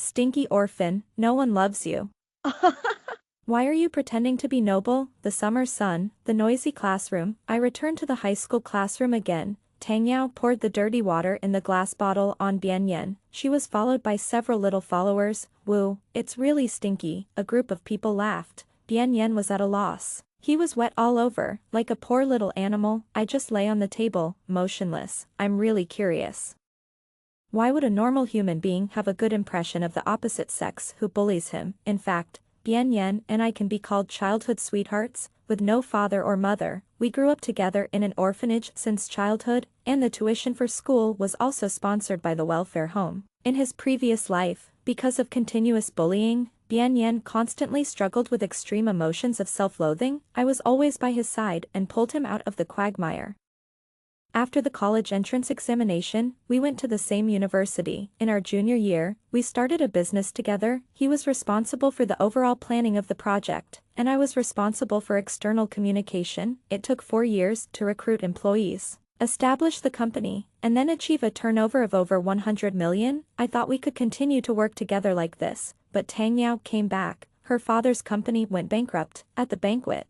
Stinky orphan, no one loves you. Why are you pretending to be noble? The summer sun, the noisy classroom. I returned to the high school classroom again. Tang Yao poured the dirty water in the glass bottle on Bian Yen. She was followed by several little followers. Woo, it's really stinky. A group of people laughed. Bian Yen was at a loss. He was wet all over, like a poor little animal. I just lay on the table, motionless. I'm really curious. Why would a normal human being have a good impression of the opposite sex who bullies him? In fact, Bian Yen and I can be called childhood sweethearts, with no father or mother. We grew up together in an orphanage since childhood, and the tuition for school was also sponsored by the welfare home. In his previous life, because of continuous bullying, Bian Yen constantly struggled with extreme emotions of self-loathing. I was always by his side and pulled him out of the quagmire. After the college entrance examination, we went to the same university. In our junior year, we started a business together. He was responsible for the overall planning of the project, and I was responsible for external communication. It took 4 years to recruit employees, establish the company, and then achieve a turnover of over 100 million. I thought we could continue to work together like this, but Tang Yao came back. Her father's company went bankrupt. At the banquet,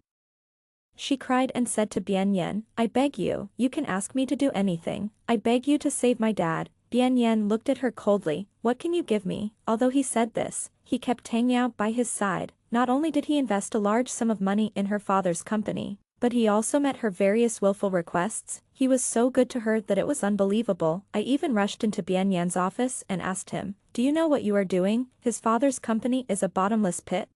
she cried and said to Bian Yen, I beg you, you can ask me to do anything. I beg you to save my dad. Bian Yen looked at her coldly. What can you give me? Although he said this, he kept Tang Yao by his side. Not only did he invest a large sum of money in her father's company, but he also met her various willful requests. He was so good to her that it was unbelievable. I even rushed into Bian Yan's office and asked him, do you know what you are doing? His father's company is a bottomless pit,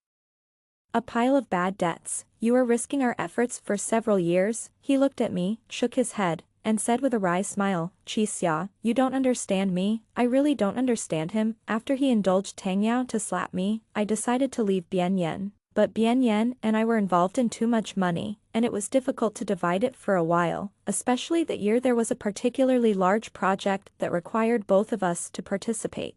a pile of bad debts. You are risking our efforts for several years. He looked at me, shook his head, and said with a wry smile, Xia, you don't understand me. I really don't understand him. After he indulged Tang Yao to slap me, I decided to leave Bian Yen. But Bian Yen and I were involved in too much money, and it was difficult to divide it for a while, especially that year there was a particularly large project that required both of us to participate.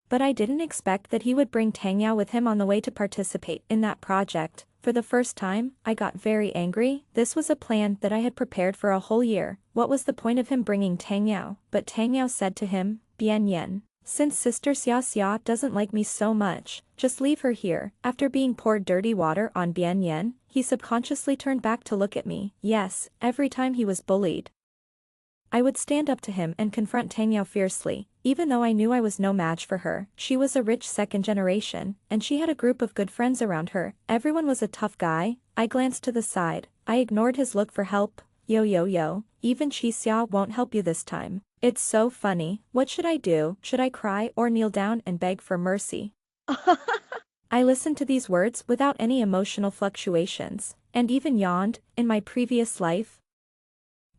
But I didn't expect that he would bring Tang Yao with him on the way to participate in that project. For the first time, I got very angry. This was a plan that I had prepared for a whole year. What was the point of him bringing Tang Yao? But Tang Yao said to him, Bian Yen, since Sister Xia doesn't like me so much, just leave her here. After being poured dirty water on Bian Yen, he subconsciously turned back to look at me. Yes, every time he was bullied, I would stand up to him and confront Tang Yao fiercely, even though I knew I was no match for her. She was a rich second generation, and she had a group of good friends around her. Everyone was a tough guy. I glanced to the side. I ignored his look for help. Yo, even Xia won't help you this time. It's so funny. What should I do? Should I cry or kneel down and beg for mercy? I listened to these words without any emotional fluctuations, and even yawned. In my previous life,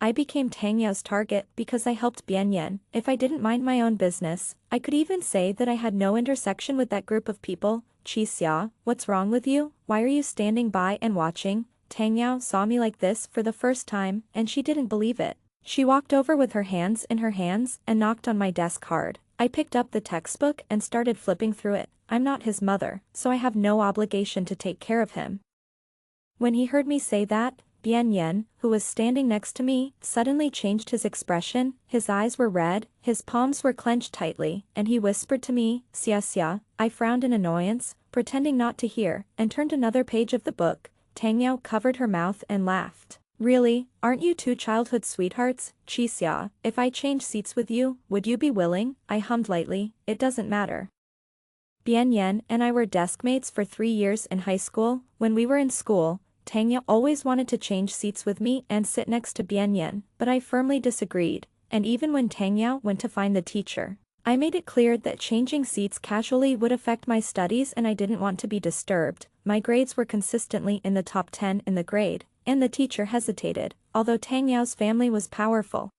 I became Tang Yao's target because I helped Bian Yen. If I didn't mind my own business, I could even say that I had no intersection with that group of people. Xia, what's wrong with you? Why are you standing by and watching? Tang Yao saw me like this for the first time, and she didn't believe it. She walked over with her hands in her hands and knocked on my desk hard. I picked up the textbook and started flipping through it. I'm not his mother, so I have no obligation to take care of him. When he heard me say that, Bian Yen, who was standing next to me, suddenly changed his expression. His eyes were red, his palms were clenched tightly, and he whispered to me, Xia. I frowned in annoyance, pretending not to hear, and turned another page of the book. Tang Yao covered her mouth and laughed. Really, aren't you two childhood sweethearts? Xia, if I change seats with you, would you be willing? I hummed lightly, it doesn't matter. Bian Yen and I were deskmates for 3 years in high school. When we were in school, Tang Yao always wanted to change seats with me and sit next to Bian Yen, but I firmly disagreed, and even when Tang Yao went to find the teacher, I made it clear that changing seats casually would affect my studies and I didn't want to be disturbed. My grades were consistently in the top 10 in the grade, and the teacher hesitated. Although Tang Yao's family was powerful,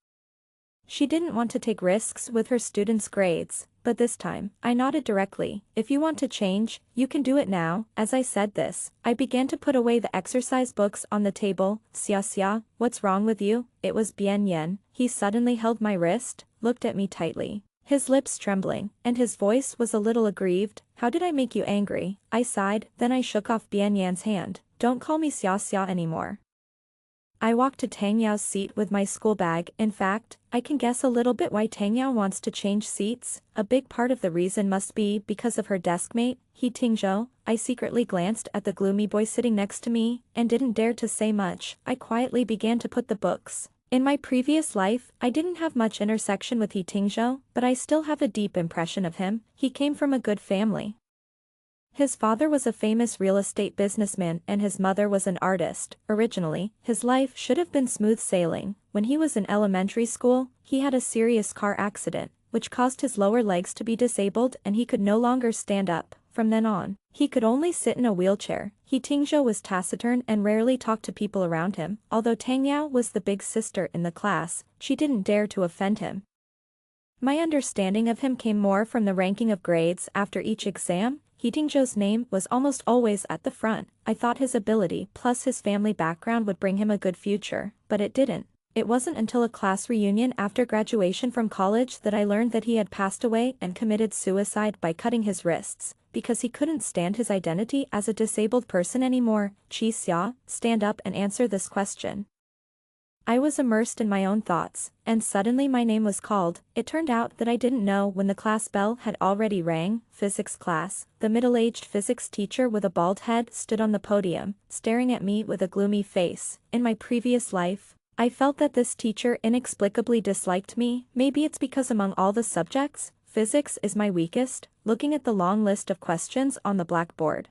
she didn't want to take risks with her students' grades. But this time, I nodded directly. If you want to change, you can do it now. As I said this, I began to put away the exercise books on the table. Xia, what's wrong with you? It was Bian Yen. He suddenly held my wrist, looked at me tightly, his lips trembling, and his voice was a little aggrieved. How did I make you angry? I sighed, then I shook off Bian Yan's hand. Don't call me Xia anymore. I walked to Tang Yao's seat with my school bag. In fact, I can guess a little bit why Tang Yao wants to change seats. A big part of the reason must be because of her deskmate, He Tingzhou. I secretly glanced at the gloomy boy sitting next to me, and didn't dare to say much. I quietly began to put the books. In my previous life, I didn't have much intersection with He Tingzhou, but I still have a deep impression of him. He came from a good family. His father was a famous real estate businessman and his mother was an artist. Originally, his life should have been smooth sailing. When he was in elementary school, he had a serious car accident, which caused his lower legs to be disabled and he could no longer stand up. From then on, he could only sit in a wheelchair. He Tingzhou was taciturn and rarely talked to people around him. Although Tang Yao was the big sister in the class, she didn't dare to offend him. My understanding of him came more from the ranking of grades after each exam. He Tingzhou's name was almost always at the front. I thought his ability plus his family background would bring him a good future, but it didn't. It wasn't until a class reunion after graduation from college that I learned that he had passed away and committed suicide by cutting his wrists, because he couldn't stand his identity as a disabled person anymore. Qi Xia, stand up and answer this question. I was immersed in my own thoughts, and suddenly my name was called. It turned out that I didn't know when the class bell had already rang. Physics class. The middle-aged physics teacher with a bald head stood on the podium, staring at me with a gloomy face. In my previous life, I felt that this teacher inexplicably disliked me. Maybe it's because among all the subjects, physics is my weakest. Looking at the long list of questions on the blackboard,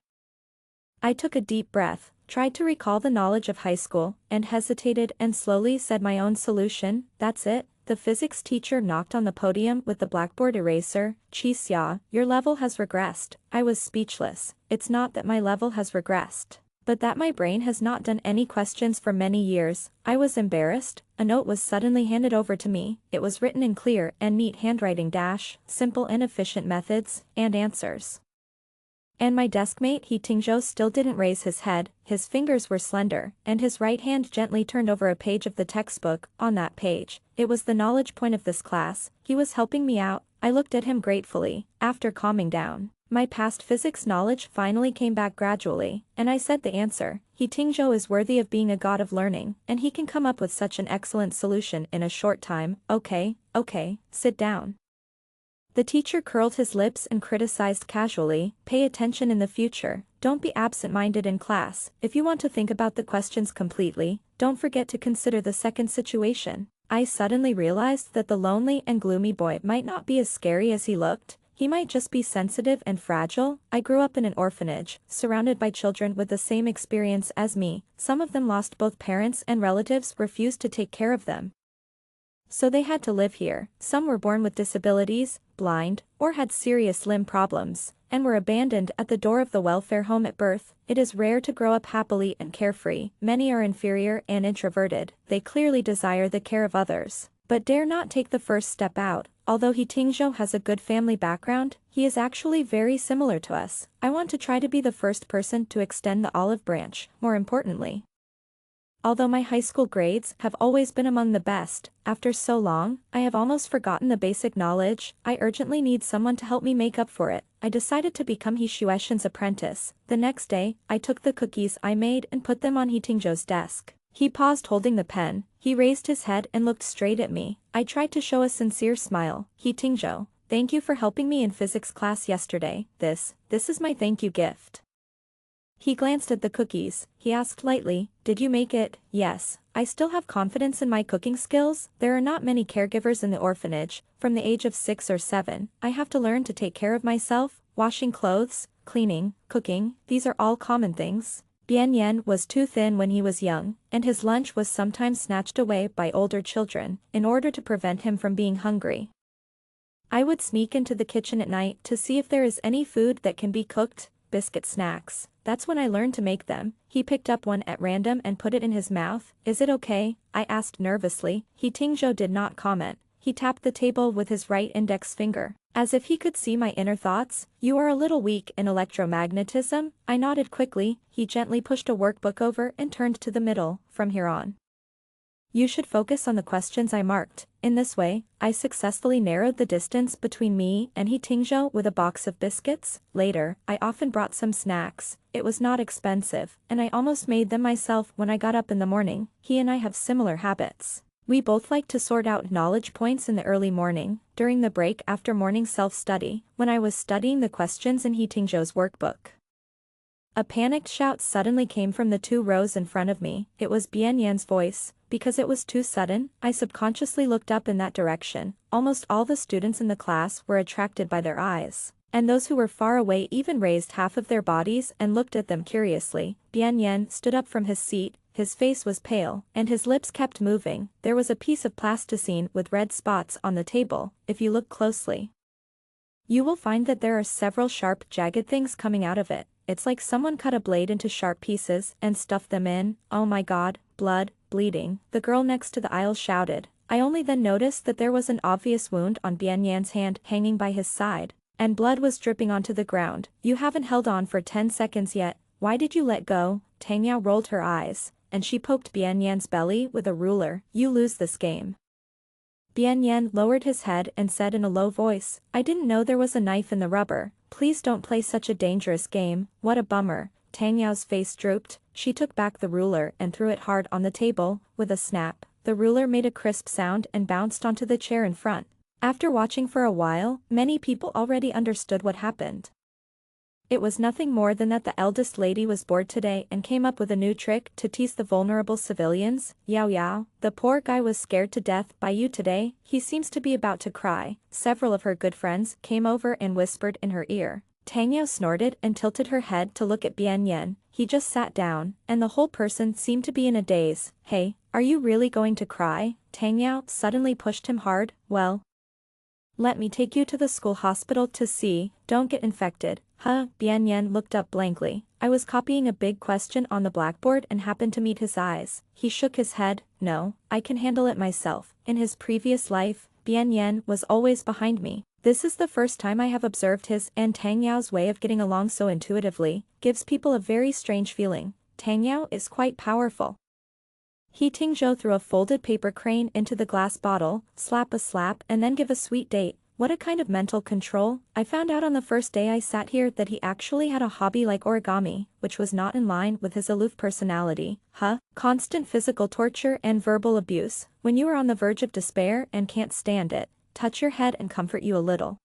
I took a deep breath, tried to recall the knowledge of high school, and hesitated and slowly said my own solution. That's it. The physics teacher knocked on the podium with the blackboard eraser. Qi Xia, your level has regressed. I was speechless. It's not that my level has regressed, but that my brain has not done any questions for many years. I was embarrassed. A note was suddenly handed over to me. It was written in clear and neat handwriting. Simple and efficient methods, and answers. And my deskmate He Tingzhou still didn't raise his head. His fingers were slender, and his right hand gently turned over a page of the textbook. On that page, it was the knowledge point of this class. He was helping me out. I looked at him gratefully. After calming down, my past physics knowledge finally came back gradually, and I said the answer. He Tingzhou is worthy of being a god of learning, and he can come up with such an excellent solution in a short time. Okay, sit down. The teacher curled his lips and criticized casually. Pay attention in the future. Don't be absent-minded in class. If you want to think about the questions completely, don't forget to consider the second situation. I suddenly realized that the lonely and gloomy boy might not be as scary as he looked. He might just be sensitive and fragile. I grew up in an orphanage, surrounded by children with the same experience as me. Some of them lost both parents and relatives refused to take care of them, so they had to live here. Some were born with disabilities, blind, or had serious limb problems, and were abandoned at the door of the welfare home at birth. It is rare to grow up happily and carefree. Many are inferior and introverted. They clearly desire the care of others, but dare not take the first step out. Although He Tingzhou has a good family background, he is actually very similar to us. I want to try to be the first person to extend the olive branch. More importantly, although my high school grades have always been among the best, after so long, I have almost forgotten the basic knowledge. I urgently need someone to help me make up for it. I decided to become He Xueshen's apprentice. The next day, I took the cookies I made and put them on He Tingzhou's desk. He paused holding the pen. He raised his head and looked straight at me. I tried to show a sincere smile. He Tingzhou, thank you for helping me in physics class yesterday. This is my thank you gift. He glanced at the cookies. He asked lightly, did you make it? Yes. I still have confidence in my cooking skills. There are not many caregivers in the orphanage. From the age of 6 or 7, I have to learn to take care of myself. Washing clothes, cleaning, cooking, these are all common things. Bian Yan was too thin when he was young, and his lunch was sometimes snatched away by older children, in order to prevent him from being hungry. I would sneak into the kitchen at night to see if there is any food that can be cooked. Biscuit snacks. That's when I learned to make them. He picked up one at random and put it in his mouth. Is it okay? I asked nervously. He Tingzhou did not comment. He tapped the table with his right index finger, as if he could see my inner thoughts. You are a little weak in electromagnetism. I nodded quickly. He gently pushed a workbook over and turned to the middle. From here on, you should focus on the questions I marked. In this way, I successfully narrowed the distance between me and He Tingzhou with a box of biscuits. Later, I often brought some snacks. It was not expensive, and I almost made them myself when I got up in the morning. He and I have similar habits. We both like to sort out knowledge points in the early morning, during the break after morning self-study, when I was studying the questions in He Tingzhou's workbook. A panicked shout suddenly came from the 2 rows in front of me. It was Bian Yan's voice. Because it was too sudden, I subconsciously looked up in that direction. Almost all the students in the class were attracted by their eyes, and those who were far away even raised half of their bodies and looked at them curiously. Bian Yan stood up from his seat. His face was pale, and his lips kept moving. There was a piece of plasticine with red spots on the table. If you look closely, you will find that there are several sharp, jagged things coming out of it. It's like someone cut a blade into sharp pieces and stuffed them in. Oh my god, blood, bleeding, the girl next to the aisle shouted. I only then noticed that there was an obvious wound on Bian Yan's hand hanging by his side, and blood was dripping onto the ground. You haven't held on for 10 seconds yet. Why did you let go? Tang Yao rolled her eyes, and she poked Bian Yan's belly with a ruler. You lose this game. Bian Yan lowered his head and said in a low voice, I didn't know there was a knife in the rubber. Please don't play such a dangerous game. What a bummer. Tang Yao's face drooped. She took back the ruler and threw it hard on the table. With a snap, the ruler made a crisp sound and bounced onto the chair in front. After watching for a while, many people already understood what happened. It was nothing more than that the eldest lady was bored today and came up with a new trick to tease the vulnerable civilians. Yao Yao, the poor guy was scared to death by you today. He seems to be about to cry. Several of her good friends came over and whispered in her ear. Tang Yao snorted and tilted her head to look at Bian Yan. He just sat down, and the whole person seemed to be in a daze. Hey, are you really going to cry? Tang Yao suddenly pushed him hard. Well, let me take you to the school hospital to see. Don't get infected. Huh? Bian Yan looked up blankly. I was copying a big question on the blackboard and happened to meet his eyes. He shook his head. No, I can handle it myself. In his previous life, Bian Yan was always behind me. This is the first time I have observed his and Tang Yao's way of getting along so intuitively. Gives people a very strange feeling. Tang Yao is quite powerful. He Tingzhou threw a folded paper crane into the glass bottle, slap a slap and then give a sweet date. What a kind of mental control. I found out on the first day I sat here that he actually had a hobby like origami, which was not in line with his aloof personality. Huh? Constant physical torture and verbal abuse. When you are on the verge of despair and can't stand it, touch your head and comfort you a little.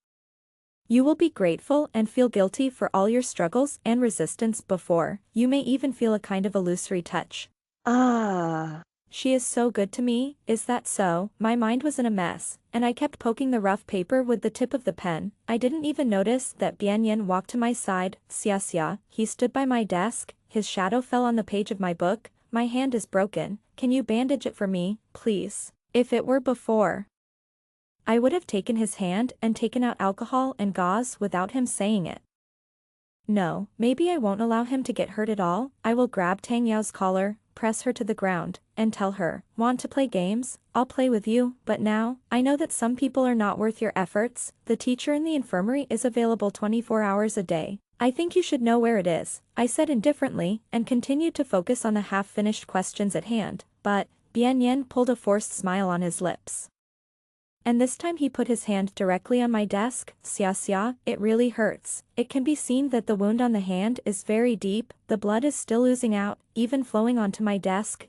You will be grateful and feel guilty for all your struggles and resistance before. You may even feel a kind of illusory touch. Ah. She is so good to me, is that so? My mind was in a mess, and I kept poking the rough paper with the tip of the pen. I didn't even notice that Bian Yan walked to my side. Xia. He stood by my desk, his shadow fell on the page of my book. My hand is broken, can you bandage it for me, please? If it were before, I would have taken his hand and taken out alcohol and gauze without him saying it. No, maybe I won't allow him to get hurt at all. I will grab Tang Yao's collar, press her to the ground, and tell her, want to play games? I'll play with you, but now, I know that some people are not worth your efforts. The teacher in the infirmary is available 24 hours a day. I think you should know where it is, I said indifferently, and continued to focus on the half-finished questions at hand, but, Bian Yan pulled a forced smile on his lips. And this time he put his hand directly on my desk. Xia, it really hurts. It can be seen that the wound on the hand is very deep, the blood is still oozing out, even flowing onto my desk.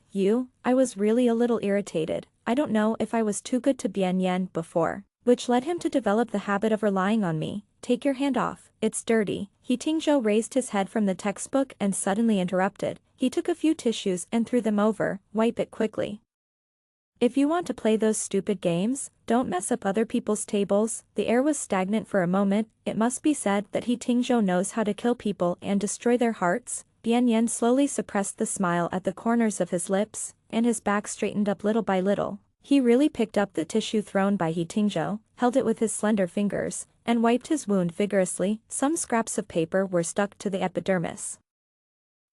I was really a little irritated. I don't know if I was too good to Bian Yan before, which led him to develop the habit of relying on me. Take your hand off, it's dirty. He Tingzhou raised his head from the textbook and suddenly interrupted. He took a few tissues and threw them over. Wipe it quickly. If you want to play those stupid games, don't mess up other people's tables. The air was stagnant for a moment. It must be said that He Tingzhou knows how to kill people and destroy their hearts. Bian Yan slowly suppressed the smile at the corners of his lips, and his back straightened up little by little. He really picked up the tissue thrown by He Tingzhou, held it with his slender fingers, and wiped his wound vigorously. Some scraps of paper were stuck to the epidermis,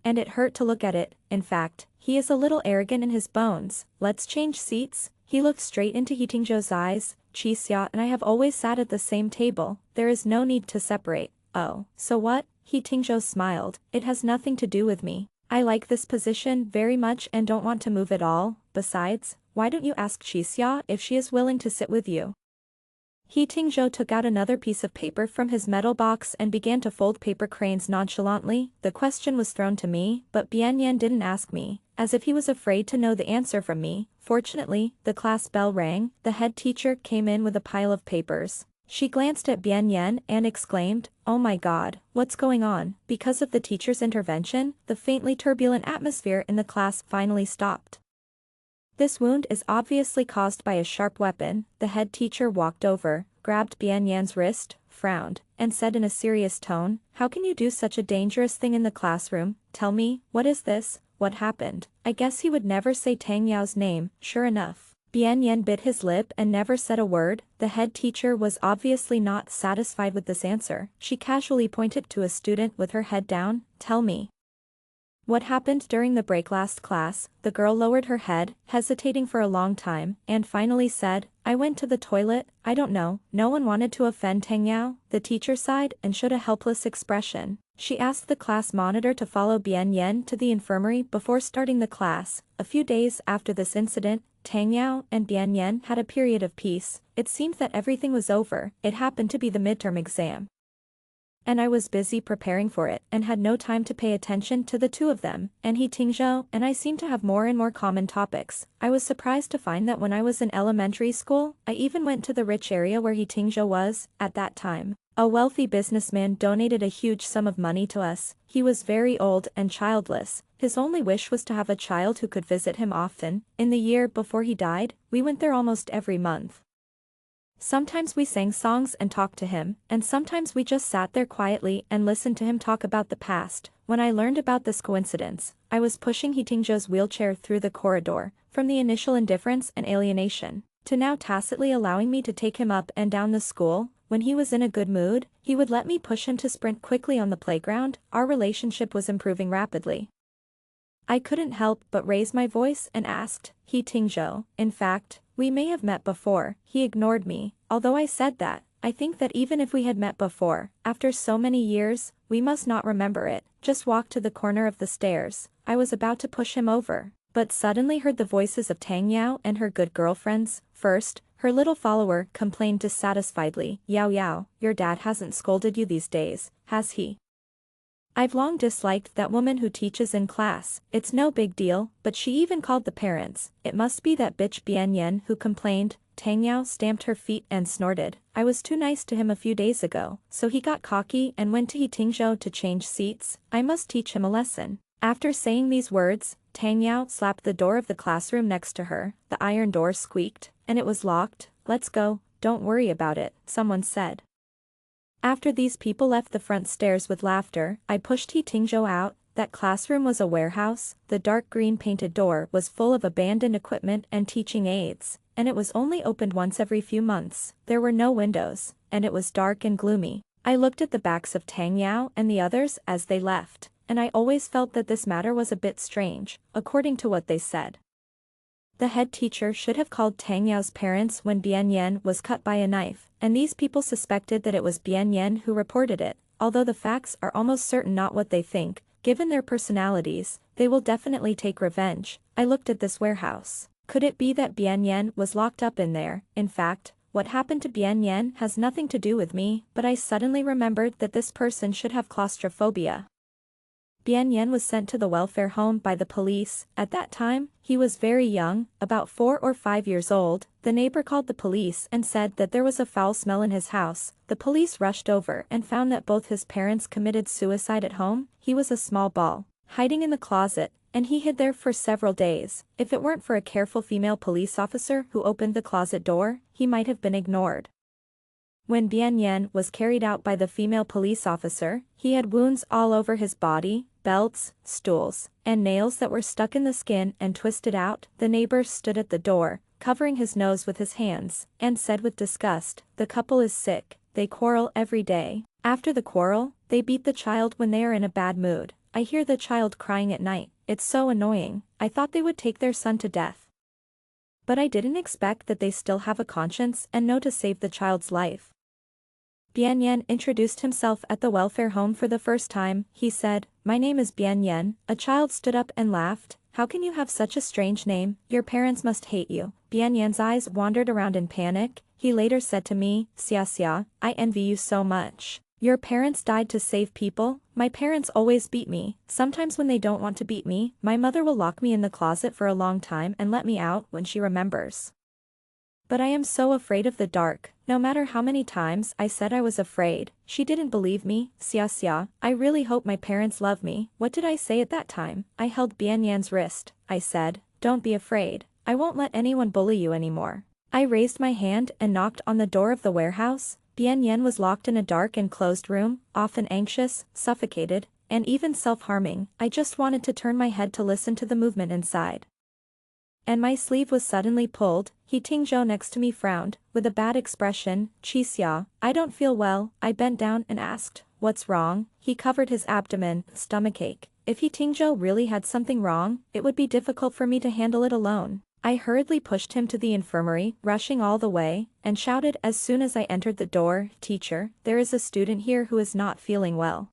and it hurt to look at it. In fact, he is a little arrogant in his bones. Let's change seats. He looked straight into He Tingzhou's eyes. Xia and I have always sat at the same table. There is no need to separate. Oh, so what? He Tingzhou smiled. It has nothing to do with me. I like this position very much and don't want to move at all. Besides, why don't you ask Chisya if she is willing to sit with you? He Tingzhou took out another piece of paper from his metal box and began to fold paper cranes nonchalantly. The question was thrown to me, but Bian Yan didn't ask me, as if he was afraid to know the answer from me. Fortunately, the class bell rang. The head teacher came in with a pile of papers. She glanced at Bian Yan and exclaimed, "Oh my god, what's going on?" Because of the teacher's intervention, the faintly turbulent atmosphere in the class finally stopped. "This wound is obviously caused by a sharp weapon." The head teacher walked over, grabbed Bian Yan's wrist, frowned, and said in a serious tone, "How can you do such a dangerous thing in the classroom? Tell me, what is this? What happened?" I guess he would never say Tang Yao's name. Sure enough, Bian Yan bit his lip and never said a word. The head teacher was obviously not satisfied with this answer. She casually pointed to a student with her head down. "Tell me. What happened during the break last class?" The girl lowered her head, hesitating for a long time, and finally said, "I went to the toilet. I don't know." No one wanted to offend Tang Yao. The teacher sighed and showed a helpless expression. She asked the class monitor to follow Bian Yan to the infirmary before starting the class. A few days after this incident, Tang Yao and Bian Yan had a period of peace. It seemed that everything was over. It happened to be the midterm exam, and I was busy preparing for it and had no time to pay attention to the two of them, and He Tingzhou and I seemed to have more and more common topics. I was surprised to find that when I was in elementary school, I even went to the rich area where He Tingzhou was. At that time, a wealthy businessman donated a huge sum of money to us. He was very old and childless. His only wish was to have a child who could visit him often. In the year before he died, we went there almost every month. Sometimes we sang songs and talked to him, and sometimes we just sat there quietly and listened to him talk about the past. When I learned about this coincidence, I was pushing He Tingzhou's wheelchair through the corridor, from the initial indifference and alienation, to now tacitly allowing me to take him up and down the school. When he was in a good mood, he would let me push him to sprint quickly on the playground. Our relationship was improving rapidly. I couldn't help but raise my voice and asked, "He Tingzhou, in fact, we may have met before." He ignored me. Although I said that, I think that even if we had met before, after so many years, we must not remember it. Just walk to the corner of the stairs. I was about to push him over, but suddenly heard the voices of Tang Yao and her good girlfriends. First, her little follower complained dissatisfiedly, "Yao Yao, your dad hasn't scolded you these days, has he? I've long disliked that woman who teaches in class. It's no big deal," but she even called the parents. "It must be that bitch Bian Yan who complained." Tang Yao stamped her feet and snorted. "I was too nice to him a few days ago, so he got cocky and went to He Tingzhou to change seats. I must teach him a lesson." After saying these words, Tang Yao slapped the door of the classroom next to her. The iron door squeaked, and it was locked. "Let's go." "Don't worry about it," someone said. After these people left the front stairs with laughter, I pushed He Tingzhou out. That classroom was a warehouse. The dark green painted door was full of abandoned equipment and teaching aids, and it was only opened once every few months. There were no windows, and it was dark and gloomy. I looked at the backs of Tang Yao and the others as they left, and I always felt that this matter was a bit strange, according to what they said. The head teacher should have called Tang Yao's parents when Bian Yan was cut by a knife, and these people suspected that it was Bian Yan who reported it. Although the facts are almost certain not what they think, given their personalities, they will definitely take revenge. I looked at this warehouse. Could it be that Bian Yan was locked up in there? In fact, what happened to Bian Yan has nothing to do with me, but I suddenly remembered that this person should have claustrophobia. Bian Yan was sent to the welfare home by the police. At that time, he was very young, about 4 or 5 years old. The neighbor called the police and said that there was a foul smell in his house. The police rushed over and found that both his parents committed suicide at home. He was a small ball, hiding in the closet, and he hid there for several days. If it weren't for a careful female police officer who opened the closet door, he might have been ignored. When Bian Yan was carried out by the female police officer, he had wounds all over his body, belts, stools, and nails that were stuck in the skin and twisted out. The neighbor stood at the door, covering his nose with his hands, and said with disgust, "The couple is sick. They quarrel every day. After the quarrel, they beat the child when they are in a bad mood. I hear the child crying at night. It's so annoying. I thought they would take their son to death, but I didn't expect that they still have a conscience and know to save the child's life." Bian Yan introduced himself at the welfare home for the first time. He said, "My name is Bian Yan." A child stood up and laughed. "How can you have such a strange name? Your parents must hate you." Bian Yan's eyes wandered around in panic. He later said to me, "Xia Xia, I envy you so much. Your parents died to save people?" "My parents always beat me. Sometimes when they don't want to beat me, my mother will lock me in the closet for a long time and let me out when she remembers. But I am so afraid of the dark. No matter how many times I said I was afraid, she didn't believe me." "Xia Xia, I really hope my parents love me." "What did I say at that time?" I held Bian Yan's wrist. I said, "Don't be afraid. I won't let anyone bully you anymore." I raised my hand and knocked on the door of the warehouse. Bian Yan was locked in a dark and closed room, often anxious, suffocated, and even self-harming. I just wanted to turn my head to listen to the movement inside. And my sleeve was suddenly pulled. He Tingzhou next to me frowned, with a bad expression. "Qixia, I don't feel well." I bent down and asked, "What's wrong?" He covered his abdomen. "Stomachache." If He Tingzhou really had something wrong, it would be difficult for me to handle it alone. I hurriedly pushed him to the infirmary, rushing all the way, and shouted as soon as I entered the door, "Teacher, there is a student here who is not feeling well."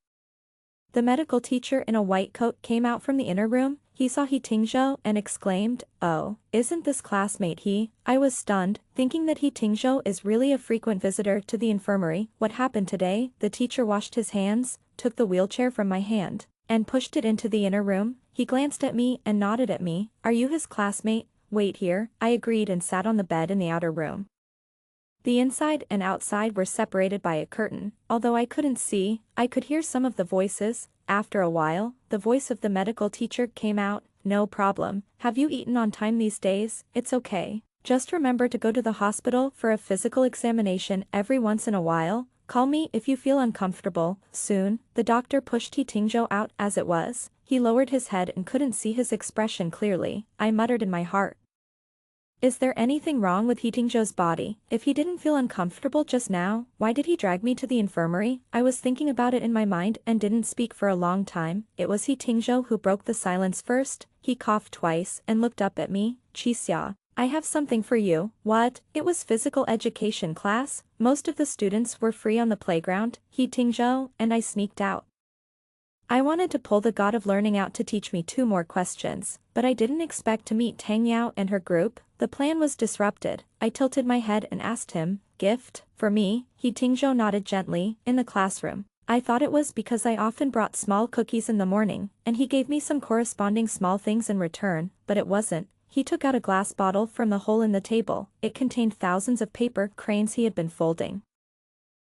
The medical teacher in a white coat came out from the inner room. He saw He Tingzhou and exclaimed, "Oh, isn't this classmate he?" I was stunned, thinking that He Tingzhou is really a frequent visitor to the infirmary. "What happened today?" The teacher washed his hands, took the wheelchair from my hand, and pushed it into the inner room. He glanced at me and nodded at me. "Are you his classmate?" "Wait here." I agreed and sat on the bed in the outer room. The inside and outside were separated by a curtain. Although I couldn't see, I could hear some of the voices. After a while, the voice of the medical teacher came out. "No problem. Have you eaten on time these days? It's okay. Just remember to go to the hospital for a physical examination every once in a while. Call me if you feel uncomfortable." Soon, the doctor pushed He Tingzhou out as it was. He lowered his head and couldn't see his expression clearly. I muttered in my heart, "Is there anything wrong with He Tingzhou's body? If he didn't feel uncomfortable just now, why did he drag me to the infirmary?" I was thinking about it in my mind and didn't speak for a long time. It was He Tingzhou who broke the silence first. He coughed twice and looked up at me. "Qixia, I have something for you." "What?" It was physical education class. Most of the students were free on the playground. He Tingzhou and I sneaked out. I wanted to pull the god of learning out to teach me 2 more questions, but I didn't expect to meet Tang Yao and her group. The plan was disrupted. I tilted my head and asked him, "Gift? For me?" He Tingzhou nodded gently. "In the classroom." I thought it was because I often brought small cookies in the morning, and he gave me some corresponding small things in return, but it wasn't. He took out a glass bottle from the hole in the table. It contained thousands of paper cranes he had been folding.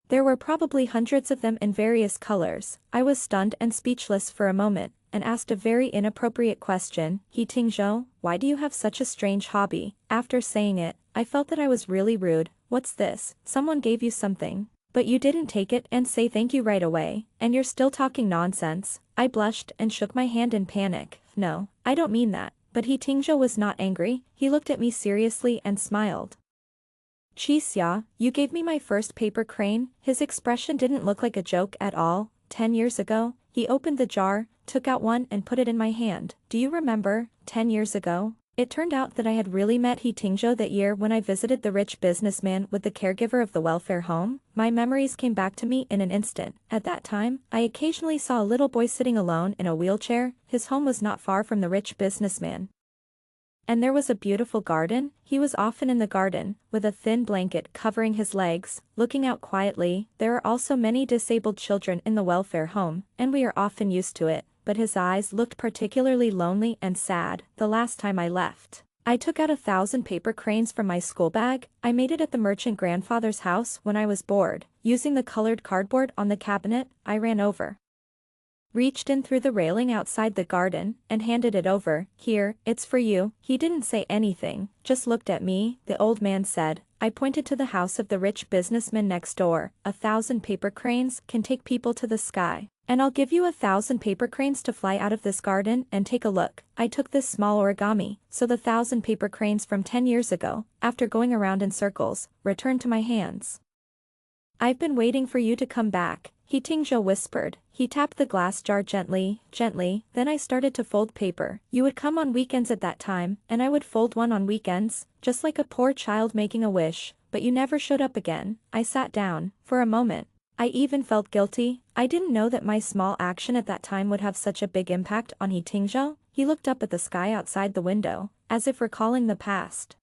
There were probably hundreds of them in various colors. I was stunned and speechless for a moment, and asked a very inappropriate question. "He Tingzhou, why do you have such a strange hobby?" After saying it, I felt that I was really rude. "What's this? Someone gave you something. But you didn't take it and say thank you right away, and you're still talking nonsense." I blushed and shook my hand in panic. "No, I don't mean that." But He Tingzhou was not angry. He looked at me seriously and smiled. "Qixia, you gave me my first paper crane." His expression didn't look like a joke at all. 10 years ago, he opened the jar, took out one and put it in my hand. "Do you remember, 10 years ago?" It turned out that I had really met He Tingzhou that year when I visited the rich businessman with the caregiver of the welfare home. My memories came back to me in an instant. At that time, I occasionally saw a little boy sitting alone in a wheelchair. His home was not far from the rich businessman. And there was a beautiful garden. He was often in the garden, with a thin blanket covering his legs, looking out quietly. There are also many disabled children in the welfare home, and we are often used to it, but his eyes looked particularly lonely and sad. The last time I left, I took out 1,000 paper cranes from my school bag. I made it at the merchant grandfather's house when I was bored. Using the colored cardboard on the cabinet, I ran over, reached in through the railing outside the garden, and handed it over. "Here, it's for you." He didn't say anything, just looked at me. The old man said. I pointed to the house of the rich businessman next door. 1,000 paper cranes can take people to the sky. "And I'll give you 1,000 paper cranes to fly out of this garden and take a look." I took this small origami, so the 1,000 paper cranes from 10 years ago, after going around in circles, returned to my hands. "I've been waiting for you to come back," He Tingzhou whispered. He tapped the glass jar gently, then I started to fold paper. "You would come on weekends at that time, and I would fold one on weekends, just like a poor child making a wish, but you never showed up again." I sat down. For a moment, I even felt guilty. I didn't know that my small action at that time would have such a big impact on He Tingzhou. He looked up at the sky outside the window, as if recalling the past.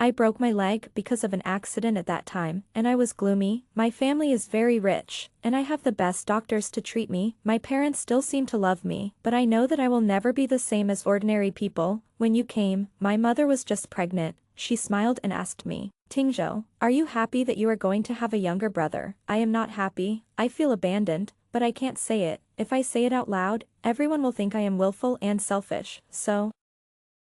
I broke my leg because of an accident at that time, and I was gloomy. My family is very rich, and I have the best doctors to treat me. My parents still seem to love me, but I know that I will never be the same as ordinary people. When you came, my mother was just pregnant. She smiled and asked me, Tingzhou, are you happy that you are going to have a younger brother? I am not happy. I feel abandoned, but I can't say it. If I say it out loud, everyone will think I am willful and selfish, so.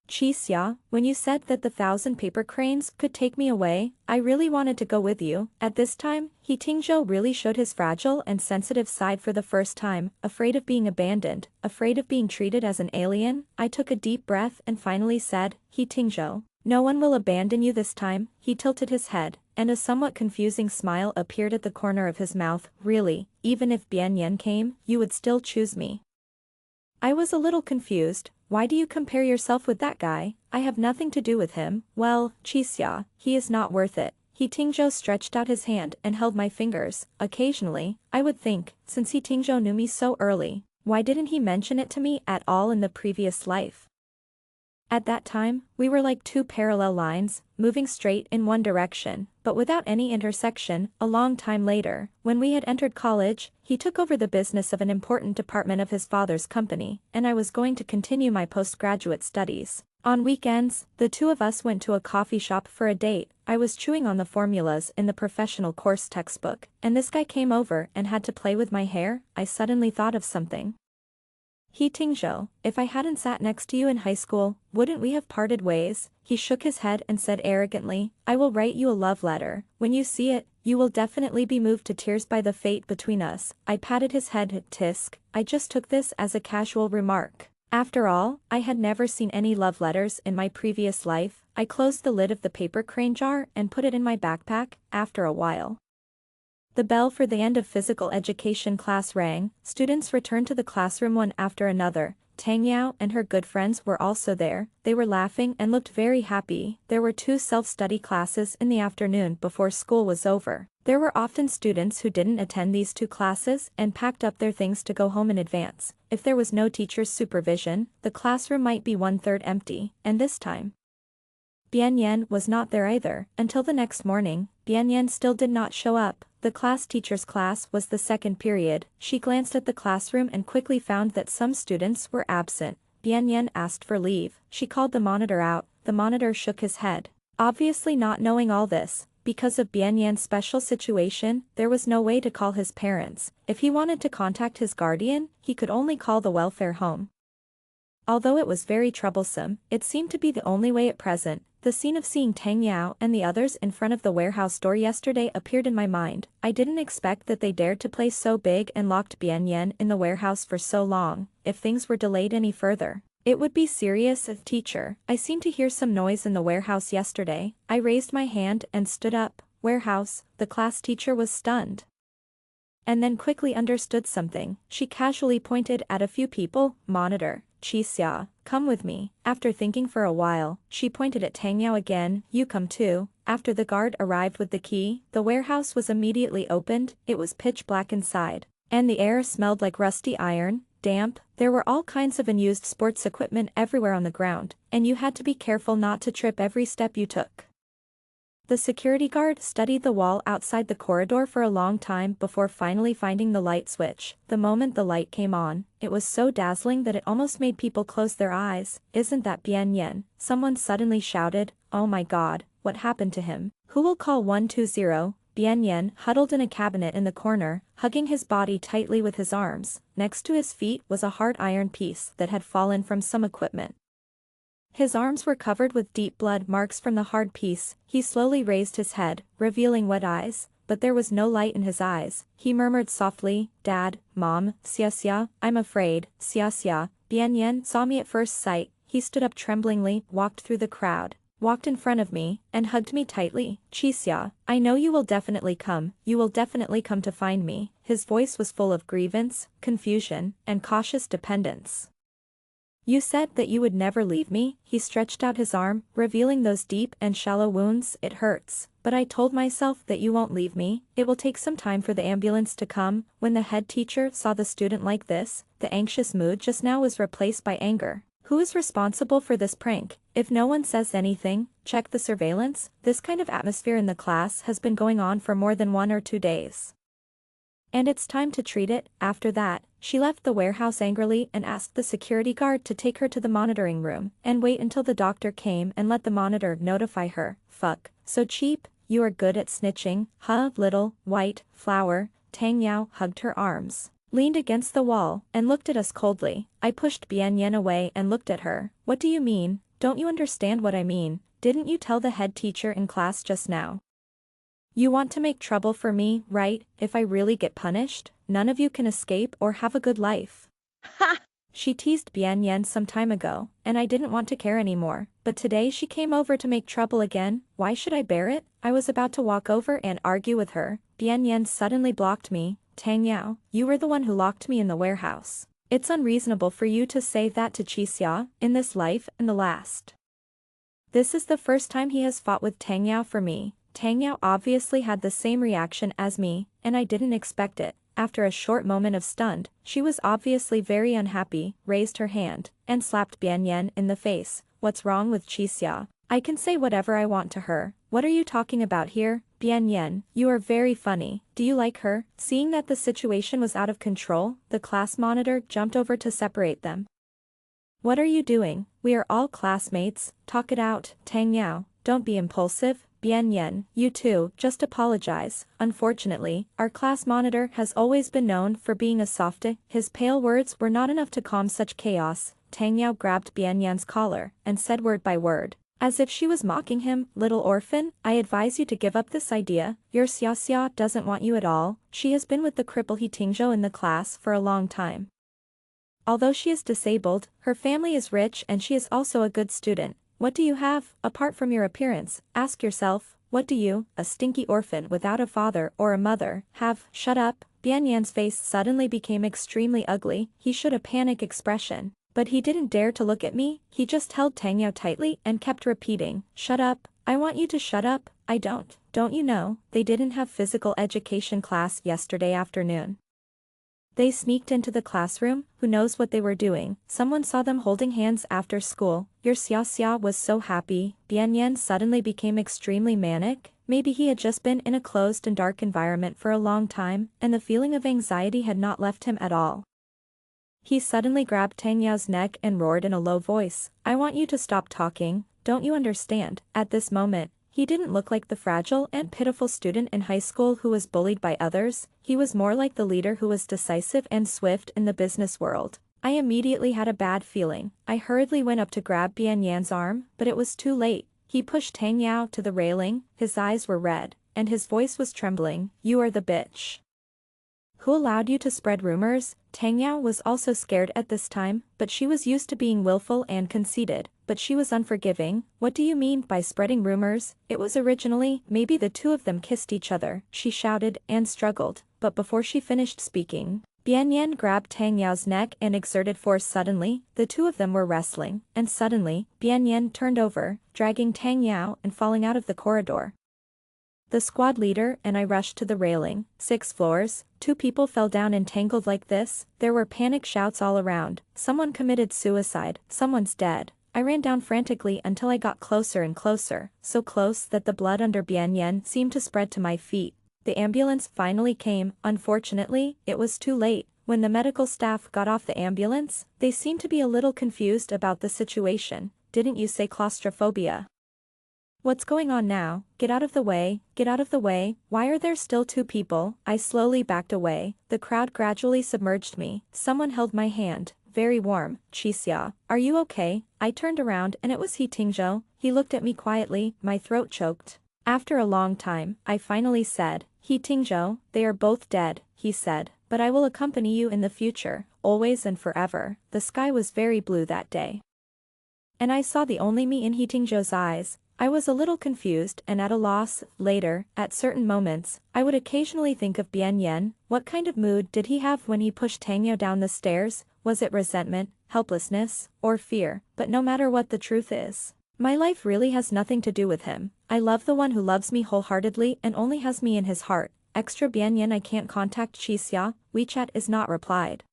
Qixia, when you said that the 1,000 paper cranes could take me away, I really wanted to go with you. At this time, He Tingzhou really showed his fragile and sensitive side for the first time, afraid of being abandoned, afraid of being treated as an alien. I took a deep breath and finally said, He Tingzhou, no one will abandon you this time. He tilted his head, and a somewhat confusing smile appeared at the corner of his mouth. Really, even if Bian Yan came, you would still choose me. I was a little confused. Why do you compare yourself with that guy? I have nothing to do with him. Well, Qixia, he is not worth it. He Tingzhou stretched out his hand and held my fingers. Occasionally, I would think, since He Tingzhou knew me so early, why didn't he mention it to me at all in the previous life? At that time, we were like two parallel lines, moving straight in one direction, but without any intersection. A long time later, when we had entered college, he took over the business of an important department of his father's company, and I was going to continue my postgraduate studies. On weekends, the two of us went to a coffee shop for a date. I was chewing on the formulas in the professional course textbook, and this guy came over and had to play with my hair. I suddenly thought of something. He Tingzhou, if I hadn't sat next to you in high school, wouldn't we have parted ways? He shook his head and said arrogantly, I will write you a love letter. When you see it, you will definitely be moved to tears by the fate between us. I patted his head. Tisk, I just took this as a casual remark. After all, I had never seen any love letters in my previous life. I closed the lid of the paper crane jar and put it in my backpack. After a while, the bell for the end of physical education class rang. Students returned to the classroom one after another. Tang Yao and her good friends were also there. They were laughing and looked very happy. There were 2 self-study classes in the afternoon before school was over. There were often students who didn't attend these 2 classes and packed up their things to go home in advance. If there was no teacher's supervision, the classroom might be 1/3 empty, and this time, Bian Yan was not there either. Until the next morning, Bian Yan still did not show up. The class teacher's class was the second period. She glanced at the classroom and quickly found that some students were absent. Bian Yan asked for leave. She called the monitor out. The monitor shook his head. Obviously not knowing all this, because of Bian Yan's special situation, there was no way to call his parents. If he wanted to contact his guardian, he could only call the welfare home. Although it was very troublesome, it seemed to be the only way at present. The scene of seeing Tang Yao and the others in front of the warehouse door yesterday appeared in my mind. I didn't expect that they dared to play so big and locked Bian Yan in the warehouse for so long. If things were delayed any further, it would be serious. Teacher, I seemed to hear some noise in the warehouse yesterday. I raised my hand and stood up. Warehouse, the class teacher was stunned, and then quickly understood something. She casually pointed at a few people. Monitor, Qixia, come with me. After thinking for a while, she pointed at Tang Yao again. You come too. After the guard arrived with the key, the warehouse was immediately opened. It was pitch black inside, and the air smelled like rusty iron, damp. There were all kinds of unused sports equipment everywhere on the ground, and you had to be careful not to trip every step you took. The security guard studied the wall outside the corridor for a long time before finally finding the light switch. The moment the light came on, it was so dazzling that it almost made people close their eyes. Isn't that Bian Yan? Someone suddenly shouted. Oh my god, what happened to him? Who will call 120? Bian Yan huddled in a cabinet in the corner, hugging his body tightly with his arms. Next to his feet was a hard iron piece that had fallen from some equipment. His arms were covered with deep blood marks from the hard piece. He slowly raised his head, revealing wet eyes, but there was no light in his eyes. He murmured softly, Dad, Mom, Xia, I'm afraid, Xia. Bian Yan saw me at first sight. He stood up tremblingly, walked through the crowd, walked in front of me, and hugged me tightly. Qixia, I know you will definitely come. You will definitely come to find me. His voice was full of grievance, confusion, and cautious dependence. You said that you would never leave me. He stretched out his arm, revealing those deep and shallow wounds. It hurts. But I told myself that you won't leave me. It will take some time for the ambulance to come. When the head teacher saw the student like this, the anxious mood just now was replaced by anger. Who is responsible for this prank? If no one says anything, check the surveillance. This kind of atmosphere in the class has been going on for more than 1 or 2 days. And it's time to treat it. After that, she left the warehouse angrily and asked the security guard to take her to the monitoring room and wait until the doctor came and let the monitor notify her. Fuck. So cheap. You are good at snitching, huh? Little, white, flower. Tang Yao hugged her arms, leaned against the wall, and looked at us coldly. I pushed Bian Yen away and looked at her. What do you mean? Don't you understand what I mean? Didn't you tell the head teacher in class just now? You want to make trouble for me, right? If I really get punished, none of you can escape or have a good life. Ha! She teased Bian Yen some time ago, and I didn't want to care anymore, but today she came over to make trouble again. Why should I bear it? I was about to walk over and argue with her. Bian Yen suddenly blocked me. Tang Yao, you were the one who locked me in the warehouse. It's unreasonable for you to say that to Qixia, in this life and the last. This is the first time he has fought with Tang Yao for me. Tang Yao obviously had the same reaction as me, and I didn't expect it. After a short moment of stunned, she was obviously very unhappy, raised her hand, and slapped Bian Yen in the face. What's wrong with Qixia? I can say whatever I want to her. What are you talking about here? Bian Yen, you are very funny. Do you like her? Seeing that the situation was out of control, the class monitor jumped over to separate them. What are you doing? We are all classmates. Talk it out. Tang Yao, don't be impulsive. Bian Yen, you too, just apologize. Unfortunately, our class monitor has always been known for being a softie. His pale words were not enough to calm such chaos. Tang Yao grabbed Bian Yen's collar and said word by word, as if she was mocking him. Little orphan, I advise you to give up this idea. Your Xia doesn't want you at all. She has been with the cripple He Tingzhou in the class for a long time. Although she is disabled, her family is rich and she is also a good student. What do you have, apart from your appearance? Ask yourself, what do you, a stinky orphan without a father or a mother, have? Shut up. Bian Yan's face suddenly became extremely ugly. He showed a panic expression. But he didn't dare to look at me. He just held Tang Yao tightly and kept repeating, shut up. I want you to shut up. I don't. Don't you know, they didn't have physical education class yesterday afternoon. They sneaked into the classroom. Who knows what they were doing? Someone saw them holding hands after school. Your Xia was so happy. Bian Yan suddenly became extremely manic. Maybe he had just been in a closed and dark environment for a long time, and the feeling of anxiety had not left him at all. He suddenly grabbed Tang Yao's neck and roared in a low voice, I want you to stop talking. Don't you understand? At this moment, he didn't look like the fragile and pitiful student in high school who was bullied by others. He was more like the leader who was decisive and swift in the business world. I immediately had a bad feeling. I hurriedly went up to grab Bian Yan's arm, but it was too late. He pushed Tang Yao to the railing. His eyes were red, and his voice was trembling. You are the bitch. Who allowed you to spread rumors? Tang Yao was also scared at this time, but she was used to being willful and conceited, but she was unforgiving. What do you mean by spreading rumors? It was originally, maybe the two of them kissed each other, she shouted and struggled, but before she finished speaking, Bian Yan grabbed Tang Yao's neck and exerted force suddenly. The two of them were wrestling, and suddenly, Bian Yan turned over, dragging Tang Yao and falling out of the corridor. The squad leader and I rushed to the railing. 6 floors, 2 people fell down entangled like this. There were panic shouts all around. Someone committed suicide, someone's dead. I ran down frantically until I got closer and closer, so close that the blood under Bian Yan seemed to spread to my feet. The ambulance finally came. Unfortunately, it was too late. When the medical staff got off the ambulance, they seemed to be a little confused about the situation. Didn't you say claustrophobia? What's going on now? Get out of the way, get out of the way. Why are there still 2 people? I slowly backed away. The crowd gradually submerged me. Someone held my hand. Very warm. Qixia, are you okay? I turned around and it was He Tingzhou. He looked at me quietly, my throat choked. After a long time, I finally said, He Tingzhou, they are both dead, he said, but I will accompany you in the future, always and forever. The sky was very blue that day. And I saw the only me in He Tingzhou's eyes. I was a little confused and at a loss. Later, at certain moments, I would occasionally think of Bien Yen. What kind of mood did he have when he pushed Tang Yao down the stairs? Was it resentment, helplessness, or fear? But no matter what the truth is, my life really has nothing to do with him. I love the one who loves me wholeheartedly and only has me in his heart. Extra Bien Yen. I can't contact Qixia, WeChat is not replied.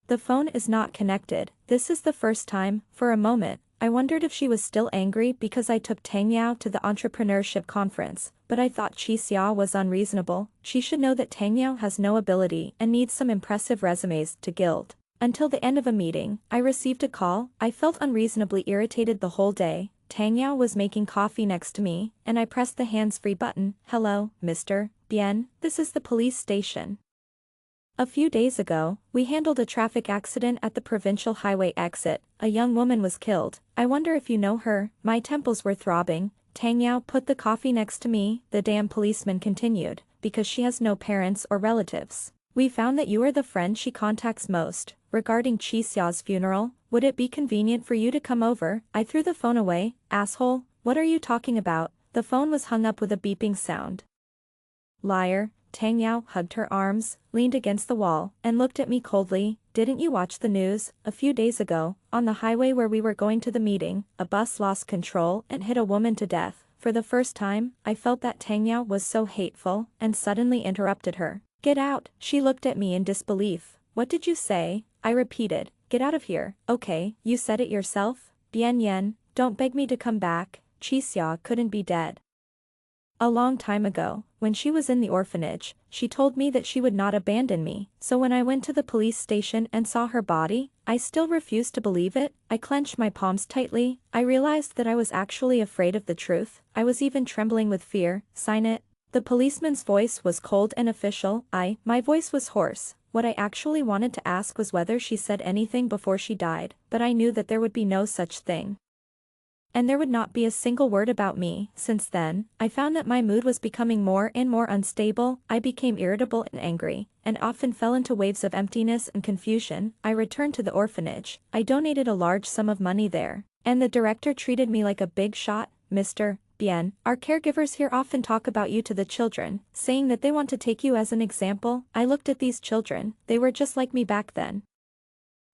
The phone is not connected. This is the first time. For a moment, I wondered if she was still angry because I took Tang Yao to the entrepreneurship conference, but I thought Qixia was unreasonable. She should know that Tang Yao has no ability and needs some impressive resumes to gild. Until the end of a meeting, I received a call. I felt unreasonably irritated the whole day. Tang Yao was making coffee next to me, and I pressed the hands-free button. Hello, Mr. Bien, this is the police station. A few days ago, we handled a traffic accident at the provincial highway exit. A young woman was killed. I wonder if you know her. My temples were throbbing. Tang Yao put the coffee next to me, the damn policeman continued, because she has no parents or relatives. We found that you are the friend she contacts most. Regarding Qixia's funeral, would it be convenient for you to come over? I threw the phone away. Asshole, what are you talking about? The phone was hung up with a beeping sound. Liar. Tang Yao hugged her arms, leaned against the wall, and looked at me coldly. Didn't you watch the news? A few days ago, on the highway where we were going to the meeting, a bus lost control and hit a woman to death. For the first time, I felt that Tang Yao was so hateful, and suddenly interrupted her. Get out. She looked at me in disbelief. What did you say? I repeated. Get out of here. Okay, you said it yourself. Bien Yen, don't beg me to come back. Qixia couldn't be dead. A long time ago, when she was in the orphanage, she told me that she would not abandon me. So when I went to the police station and saw her body, I still refused to believe it. I clenched my palms tightly. I realized that I was actually afraid of the truth. I was even trembling with fear. Sign it. The policeman's voice was cold and official. My voice was hoarse. What I actually wanted to ask was whether she said anything before she died, but I knew that there would be no such thing. And there would not be a single word about me. Since then, I found that my mood was becoming more and more unstable. I became irritable and angry, and often fell into waves of emptiness and confusion. I returned to the orphanage. I donated a large sum of money there, and the director treated me like a big shot. Mr. Bien, our caregivers here often talk about you to the children, saying that they want to take you as an example. I looked at these children. They were just like me back then.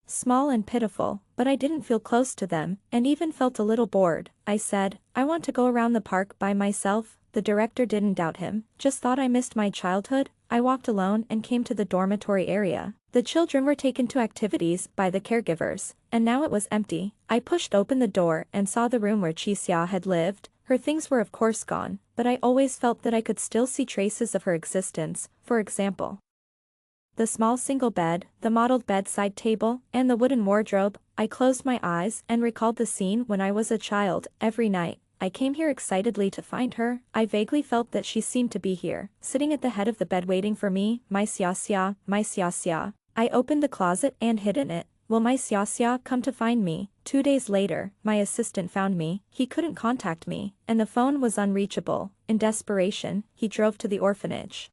Small and pitiful, but I didn't feel close to them, and even felt a little bored. I said, I want to go around the park by myself. The director didn't doubt him, just thought I missed my childhood. I walked alone and came to the dormitory area. The children were taken to activities by the caregivers, and now it was empty. I pushed open the door and saw the room where Qixia had lived. Her things were of course gone, but I always felt that I could still see traces of her existence. For example, the small single bed, the modeled bedside table, and the wooden wardrobe. I closed my eyes and recalled the scene when I was a child. Every night, I came here excitedly to find her. I vaguely felt that she seemed to be here, sitting at the head of the bed waiting for me. My Xiaxia, my Xiaxia. I opened the closet and hid in it. Will my Xiaxia come to find me? 2 days later, my assistant found me. He couldn't contact me, and the phone was unreachable. In desperation, he drove to the orphanage.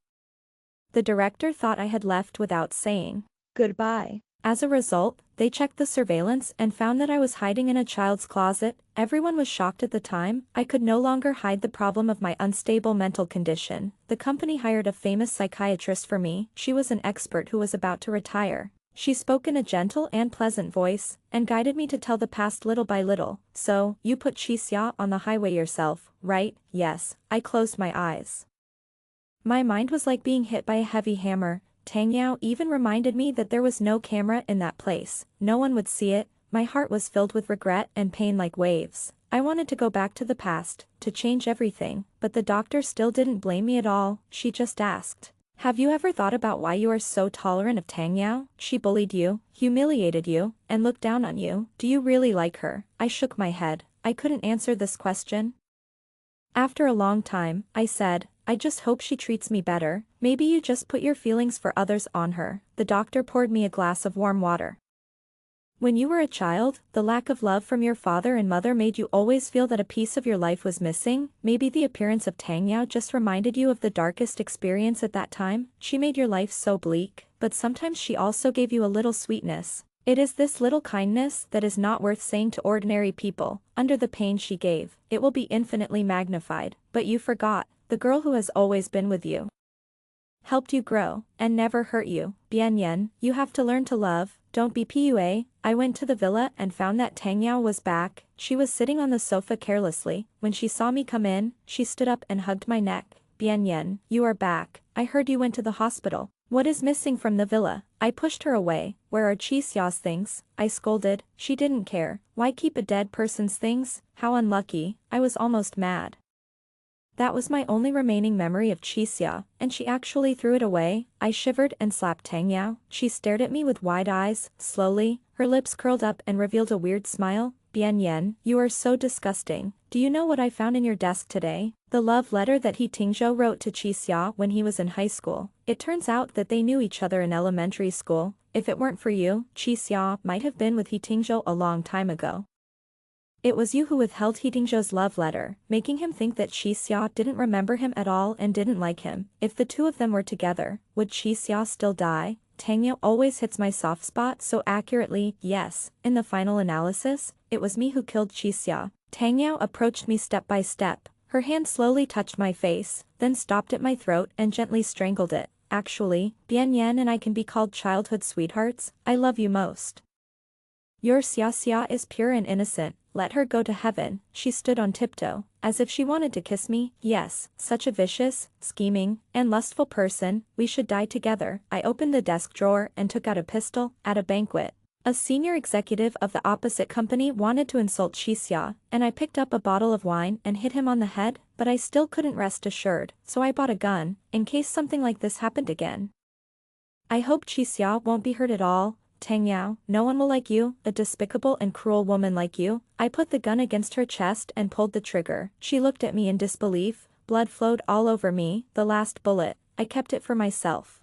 The director thought I had left without saying goodbye. As a result, they checked the surveillance and found that I was hiding in a child's closet. Everyone was shocked at the time. I could no longer hide the problem of my unstable mental condition. The company hired a famous psychiatrist for me. She was an expert who was about to retire. She spoke in a gentle and pleasant voice, and guided me to tell the past little by little. So, you put Qixia on the highway yourself, right? Yes. I closed my eyes. My mind was like being hit by a heavy hammer. Tang Yao even reminded me that there was no camera in that place. No one would see it. My heart was filled with regret and pain like waves. I wanted to go back to the past, to change everything, but the doctor still didn't blame me at all. She just asked, have you ever thought about why you are so tolerant of Tang Yao? She bullied you, humiliated you, and looked down on you. Do you really like her? I shook my head. I couldn't answer this question. After a long time, I said, I just hope she treats me better. Maybe you just put your feelings for others on her. The doctor poured me a glass of warm water. When you were a child, the lack of love from your father and mother made you always feel that a piece of your life was missing. Maybe the appearance of Tang Yao just reminded you of the darkest experience at that time. She made your life so bleak, but sometimes she also gave you a little sweetness. It is this little kindness that is not worth saying to ordinary people. Under the pain she gave, it will be infinitely magnified, but you forgot, the girl who has always been with you, helped you grow, and never hurt you. Bien Yen, you have to learn to love, don't be PUA. I went to the villa and found that Tang Yao was back. She was sitting on the sofa carelessly. When she saw me come in, she stood up and hugged my neck. Bien Yen, you are back. I heard you went to the hospital. What is missing from the villa? I pushed her away. Where are Chi Xia's things? I scolded. She didn't care. Why keep a dead person's things? How unlucky. I was almost mad. That was my only remaining memory of Chi Xia, and she actually threw it away. I shivered and slapped Tang Yao. She stared at me with wide eyes. Slowly, her lips curled up and revealed a weird smile. Bien Yen, you are so disgusting. Do you know what I found in your desk today? The love letter that He Tingzhou wrote to Chi Xia when he was in high school. It turns out that they knew each other in elementary school. If it weren't for you, Chi Xia might have been with He Tingzhou a long time ago. It was you who withheld He Tingzhou's love letter, making him think that Chi Xia didn't remember him at all and didn't like him. If the two of them were together, would Chi Xia still die? Tang Yao always hits my soft spot so accurately. Yes, in the final analysis, it was me who killed Chi Xia. Tang Yao approached me step by step. Her hand slowly touched my face, then stopped at my throat and gently strangled it. Actually, Bien Yan and I can be called childhood sweethearts. I love you most. Your Xia Xia is pure and innocent. Let her go to heaven. She stood on tiptoe, as if she wanted to kiss me. Yes, such a vicious, scheming, and lustful person. We should die together. I opened the desk drawer and took out a pistol. At a banquet, a senior executive of the opposite company wanted to insult Chi Xia, and I picked up a bottle of wine and hit him on the head, but I still couldn't rest assured, so I bought a gun, in case something like this happened again. I hope Chi Xia won't be hurt at all. Tang Yao, no one will like you, a despicable and cruel woman like you. I put the gun against her chest and pulled the trigger. She looked at me in disbelief. Blood flowed all over me. The last bullet. I kept it for myself.